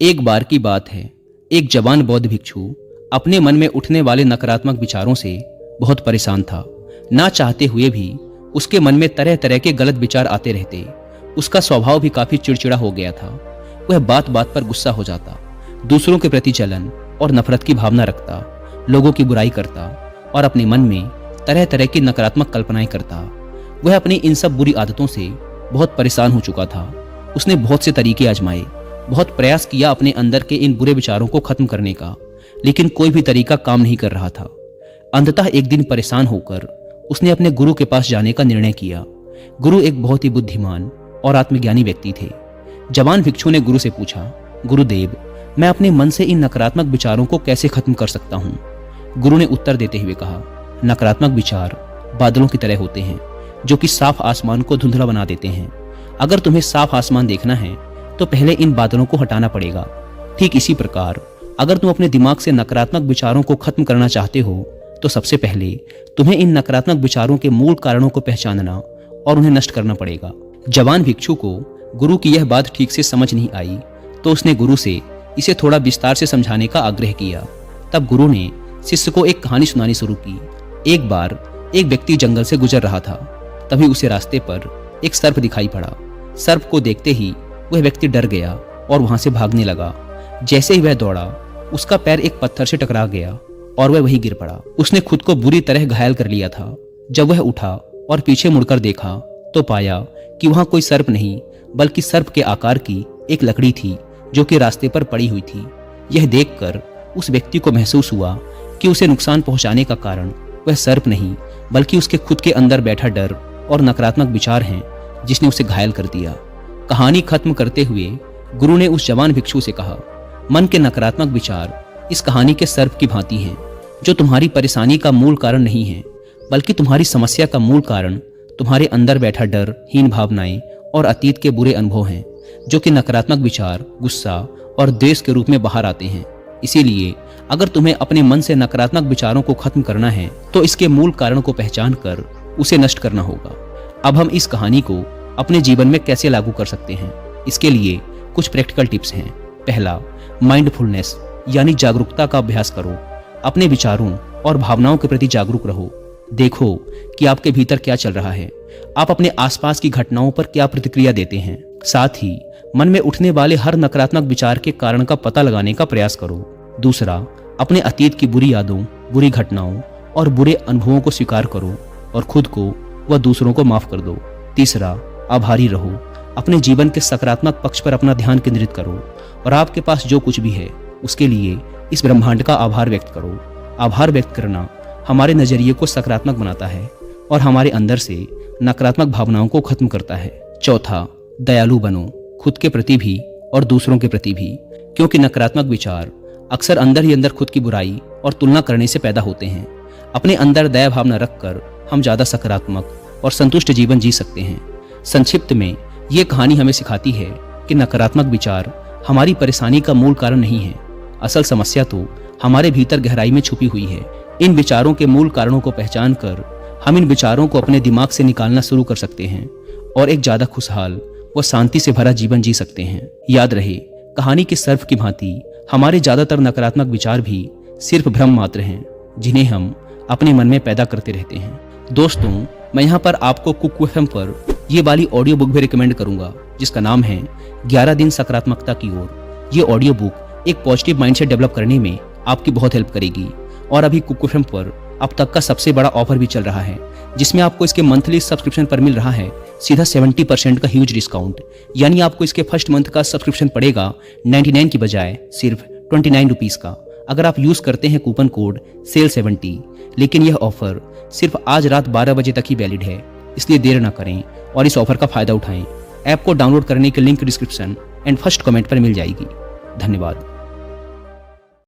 एक बार की बात है, एक जवान बौद्ध भिक्षु अपने मन में उठने वाले नकारात्मक विचारों से बहुत परेशान था। ना चाहते हुए भी उसके मन में तरह तरह के गलत विचार आते रहते। उसका स्वभाव भी काफी चिड़चिड़ा हो गया था। वह बात बात पर गुस्सा हो जाता, दूसरों के प्रति जलन और नफरत की भावना रखता, लोगों की बुराई करता और अपने मन में तरह तरह की नकारात्मक कल्पनाएं करता। वह अपनी इन सब बुरी आदतों से बहुत परेशान हो चुका था। उसने बहुत से तरीके आजमाए, बहुत प्रयास किया अपने अंदर के इन बुरे विचारों को खत्म करने का, लेकिन कोई भी तरीका काम नहीं कर रहा था। अंततः एक दिन परेशान होकर उसने अपने गुरु के पास जाने का निर्णय किया। गुरु एक बहुत ही बुद्धिमान और आत्मज्ञानी व्यक्ति थे। जवान भिक्षु ने गुरु से पूछा, गुरुदेव, मैं अपने मन से इन नकारात्मक विचारों को कैसे खत्म कर सकता हूँ? गुरु ने उत्तर देते हुए कहा, नकारात्मक विचार बादलों की तरह होते हैं जो कि साफ आसमान को धुंधला बना देते हैं। अगर तुम्हें साफ आसमान देखना है तो पहले इन बादलों को हटाना पड़ेगा। ठीक इसी प्रकार अगर तुम अपने दिमाग से नकारात्मक विचारों को खत्म करना चाहते हो तो सबसे पहले तुम्हें इन नकारात्मक विचारों के मूल कारणों को पहचानना और उन्हें नष्ट करना पड़ेगा। जवान भिक्षु को गुरु की यह बात ठीक से समझ नहीं आई तो उसने गुरु से इसे थोड़ा विस्तार से समझाने का आग्रह किया। तब गुरु ने शिष्य को एक कहानी सुनानी शुरू की। एक बार एक व्यक्ति जंगल से गुजर रहा था। तभी उसे रास्ते पर एक सर्प दिखाई पड़ा। सर्प को देखते ही वह व्यक्ति डर गया और वहां से भागने लगा। जैसे ही वह दौड़ा, उसका पैर एक पत्थर से टकरा गया और वह वहीं गिर पड़ा। उसने खुद को बुरी तरह घायल कर लिया था। जब वह उठा और पीछे मुड़कर देखा तो पाया कि वहां कोई सर्प नहीं बल्कि सर्प के आकार की एक लकड़ी थी जो कि रास्ते पर पड़ी हुई थी। यह देखकर उस व्यक्ति को महसूस हुआ कि उसे नुकसान पहुंचाने का कारण वह सर्प नहीं बल्कि उसके खुद के अंदर बैठा डर और नकारात्मक विचार हैं जिसने उसे घायल कर दिया। कहानी खत्म करते हुए गुरु ने उस जवान भिक्षु से कहा, मन के नकारात्मक विचार इस कहानी के सर्प की भांति हैं जो तुम्हारी परेशानी का मूल कारण नहीं है बल्कि तुम्हारी समस्या का मूल कारण तुम्हारे अंदर बैठा डर, हीन भावनाएं और अतीत के बुरे अनुभव हैं जो कि नकारात्मक विचार, गुस्सा और द्वेष के रूप में बाहर आते हैं। इसीलिए अगर तुम्हें अपने मन से नकारात्मक विचारों को खत्म करना है तो इसके मूल कारण को पहचान कर उसे नष्ट करना होगा। अब हम इस कहानी को अपने जीवन में कैसे लागू कर सकते हैं, इसके लिए कुछ प्रैक्टिकल टिप्स हैं। पहला, माइंडफुलनेस यानी जागरूकता का अभ्यास करो। अपने विचारों और भावनाओं के प्रति जागरूक रहो। देखो कि आपके भीतर क्या चल रहा है, आप अपने आसपास की घटनाओं पर क्या प्रतिक्रिया देते हैं। साथ ही मन में उठने वाले हर नकारात्मक विचार के कारण का पता लगाने का प्रयास करो। दूसरा, अपने अतीत की बुरी यादों, बुरी घटनाओं और बुरे अनुभवों को स्वीकार करो और खुद को व दूसरों को माफ कर दो। तीसरा, आभारी रहो। अपने जीवन के सकारात्मक पक्ष पर अपना ध्यान केंद्रित करो और आपके पास जो कुछ भी है उसके लिए इस ब्रह्मांड का आभार व्यक्त करो। आभार व्यक्त करना हमारे नजरिए को सकारात्मक बनाता है और हमारे अंदर से नकारात्मक भावनाओं को खत्म करता है। चौथा, दयालु बनो, खुद के प्रति भी और दूसरों के प्रति भी, क्योंकि नकारात्मक विचार अक्सर अंदर ही अंदर खुद की बुराई और तुलना करने से पैदा होते हैं। अपने अंदर दया भावना रखकर हम ज्यादा सकारात्मक और संतुष्ट जीवन जी सकते हैं। संक्षिप्त में ये कहानी हमें सिखाती है कि नकारात्मक विचार हमारी परेशानी का मूल कारण नहीं है। असल समस्या तो हमारे भीतर गहराई में छुपी हुई है। इन विचारों के मूल कारणों को पहचान कर हम इन विचारों को अपने दिमाग से निकालना शुरू कर सकते हैं और एक ज्यादा खुशहाल व शांति से भरा जीवन जी सकते हैं। याद रहे, कहानी के सर्प की भांति हमारे ज्यादातर नकारात्मक विचार भी सिर्फ भ्रम मात्र हैं जिन्हें हम अपने मन में पैदा करते रहते हैं। दोस्तों, मैं यहाँ पर आपको कुक एफएम पर ये वाली ऑडियो बुक भी रिकमेंड करूंगा जिसका नाम है 11 दिन सकारात्मकता की ओर। ये ऑडियो बुक एक पॉजिटिव माइंडसेट डेवलप करने में आपकी बहुत हेल्प करेगी। और अभी कुक एफएम पर अब तक का सबसे बड़ा ऑफर भी चल रहा है जिसमें आपको इसके मंथली सब्सक्रिप्शन पर मिल रहा है सीधा 70% का ह्यूज डिस्काउंट। यानी आपको इसके फर्स्ट मंथ का सब्सक्रिप्शन पड़ेगा 99 की बजाय सिर्फ 29 रुपीज का, अगर आप यूज करते हैं कूपन कोड SALE70। लेकिन यह ऑफर सिर्फ आज रात 12 बजे तक ही वैलिड है, इसलिए देर ना करें और इस ऑफर का फायदा उठाएं। ऐप को डाउनलोड करने की link description and first comment पर मिल जाएगी। धन्यवाद।